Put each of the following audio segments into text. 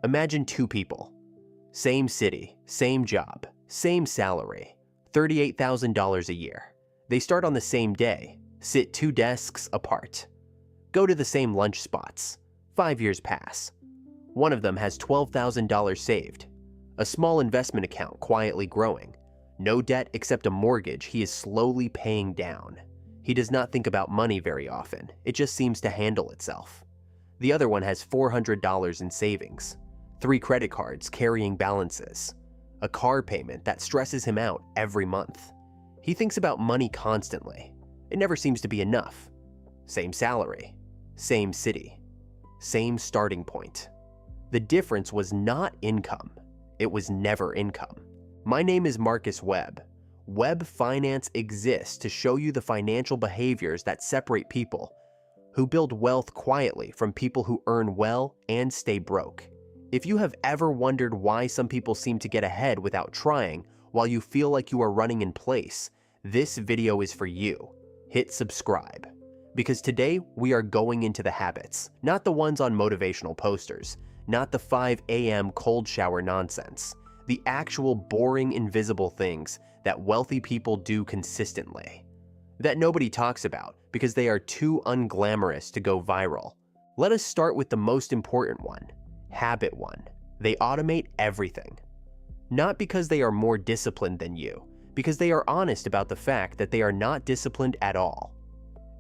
Imagine two people. Same city, same job, same salary, $38,000 a year. They start on the same day, sit two desks apart. Go to the same lunch spots. 5 years pass. One of them has $12,000 saved. A small investment account quietly growing. No debt except a mortgage he is slowly paying down. He does not think about money very often. It just seems to handle itself. The other one has $400 in savings. 3 credit cards carrying balances. A car payment that stresses him out every month. He thinks about money constantly. It never seems to be enough. Same salary. Same city. Same starting point. The difference was not income. It was never income. My name is Marcus Webb. Webb Finance exists to show you the financial behaviors that separate people who build wealth quietly from people who earn well and stay broke. If you have ever wondered why some people seem to get ahead without trying while you feel like you are running in place, this video is for you. Hit subscribe. Because today we are going into the habits, not the ones on motivational posters, not the 5 a.m. cold shower nonsense, the actual boring invisible things that wealthy people do consistently, that nobody talks about because they are too unglamorous to go viral. Let us start with the most important one, habit 1. They automate everything. Not because they are more disciplined than you, because they are honest about the fact that they are not disciplined at all.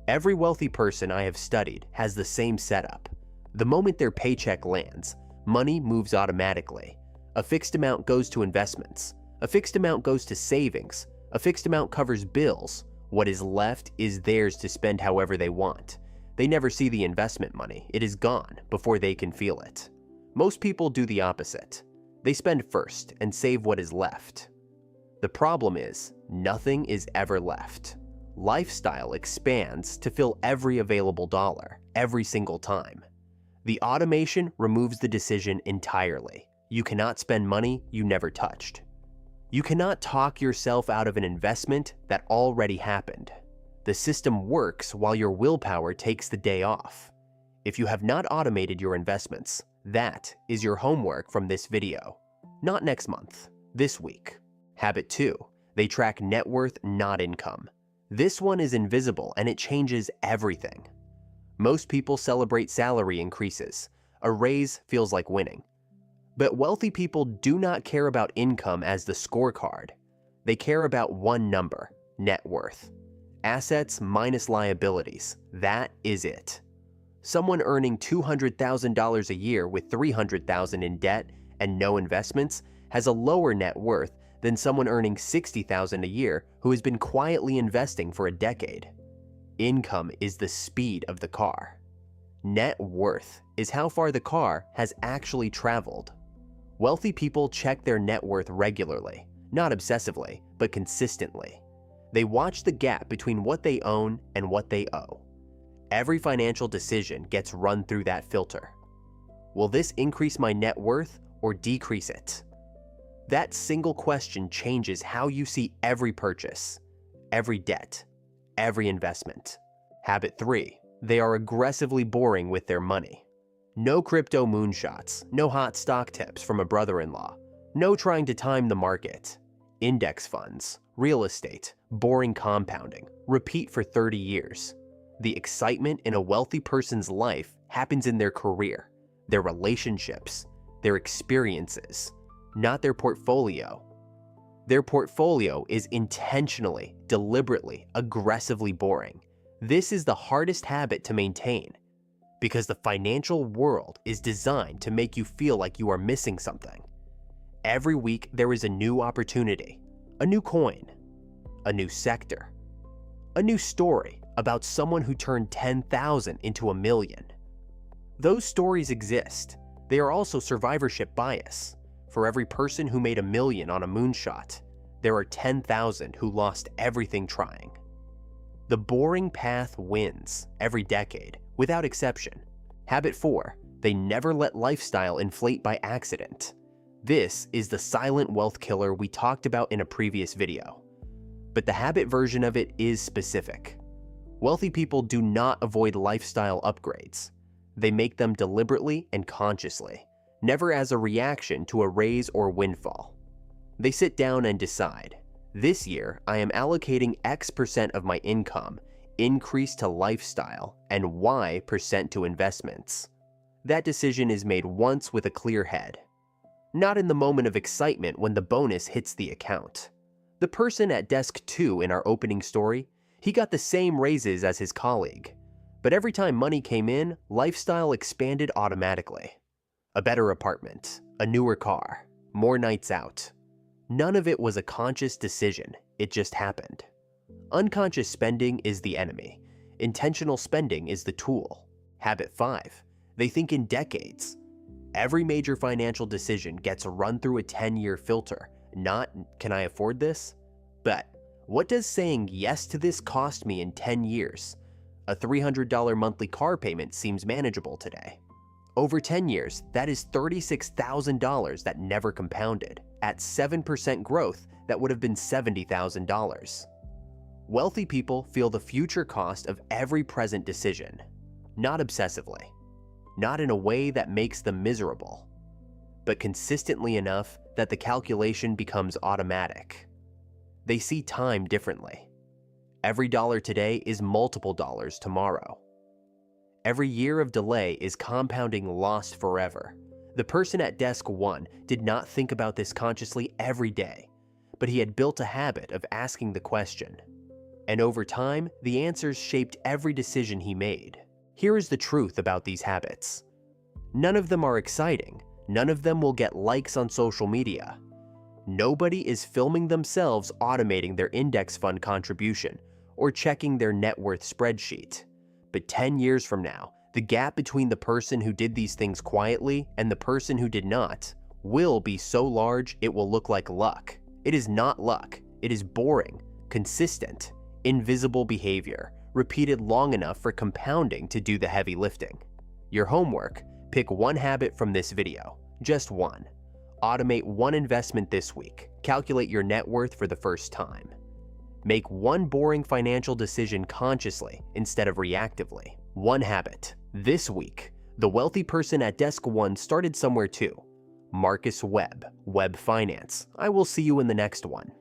Every wealthy person I have studied has the same setup. The moment their paycheck lands, money moves automatically. A fixed amount goes to investments. A fixed amount goes to savings. A fixed amount covers bills. What is left is theirs to spend however they want. They never see the investment money. It is gone before they can feel it. Most people do the opposite. They spend first and save what is left. The problem is, nothing is ever left. Lifestyle expands to fill every available dollar, every single time. The automation removes the decision entirely. You cannot spend money you never touched. You cannot talk yourself out of an investment that already happened. The system works while your willpower takes the day off. If you have not automated your investments, that is your homework from this video. Not next month, this week. Habit 2. They track net worth, not income. This one is invisible and it changes everything. Most people celebrate salary increases. A raise feels like winning. But wealthy people do not care about income as the scorecard. They care about one number, net worth. Assets minus liabilities, that is it. Someone earning $200,000 a year with $300,000 in debt and no investments has a lower net worth than someone earning $60,000 a year who has been quietly investing for a decade. Income is the speed of the car. Net worth is how far the car has actually traveled. Wealthy people check their net worth regularly, not obsessively, but consistently. They watch the gap between what they own and what they owe. Every financial decision gets run through that filter. Will this increase my net worth or decrease it? That single question changes how you see every purchase, every debt, every investment. Habit 3. They are aggressively boring with their money. No crypto moonshots, no hot stock tips from a brother-in-law, no trying to time the market. Index funds, real estate, boring compounding, repeat for 30 years. The excitement in a wealthy person's life happens in their career, their relationships, their experiences, not their portfolio. Their portfolio is intentionally, deliberately, aggressively boring. This is the hardest habit to maintain because the financial world is designed to make you feel like you are missing something. Every week there is a new opportunity, a new coin, a new sector, a new story about someone who turned 10,000 into 1,000,000. Those stories exist. They are also survivorship bias. For every person who made 1,000,000 on a moonshot, there are 10,000 who lost everything trying. The boring path wins every decade, without exception. Habit 4. They never let lifestyle inflate by accident. This is the silent wealth killer we talked about in a previous video. But the habit version of it is specific. Wealthy people do not avoid lifestyle upgrades. They make them deliberately and consciously, never as a reaction to a raise or windfall. They sit down and decide, this year I am allocating X% of my income, increase to lifestyle, and Y% to investments. That decision is made once with a clear head. Not in the moment of excitement when the bonus hits the account. The person at desk 2 in our opening story, he got the same raises as his colleague. But every time money came in, lifestyle expanded automatically. A better apartment, a newer car, more nights out. None of it was a conscious decision, it just happened. Unconscious spending is the enemy. Intentional spending is the tool. Habit 5. They think in decades. Every major financial decision gets run through a 10-year filter, not, can I afford this? But, what does saying yes to this cost me in 10 years? A $300 monthly car payment seems manageable today. Over 10 years, that is $36,000 that never compounded. At 7% growth, that would have been $70,000. Wealthy people feel the future cost of every present decision, not obsessively, not in a way that makes them miserable, but consistently enough that the calculation becomes automatic. They see time differently. Every dollar today is multiple dollars tomorrow. Every year of delay is compounding loss forever. The person at desk 1 did not think about this consciously every day, but he had built a habit of asking the question. And over time, the answers shaped every decision he made. Here is the truth about these habits. None of them are exciting. None of them will get likes on social media. Nobody is filming themselves automating their index fund contribution or checking their net worth spreadsheet. But 10 years from now, the gap between the person who did these things quietly and the person who did not will be so large it will look like luck. It is not luck. It is boring, consistent, invisible behavior, repeated long enough for compounding to do the heavy lifting. Your homework: pick one habit from this video, just one. Automate one investment this week. Calculate your net worth for the first time. Make one boring financial decision consciously instead of reactively. One habit. This week, the wealthy person at desk 1 started somewhere too. Marcus Webb, Webb Finance. I will see you in the next one.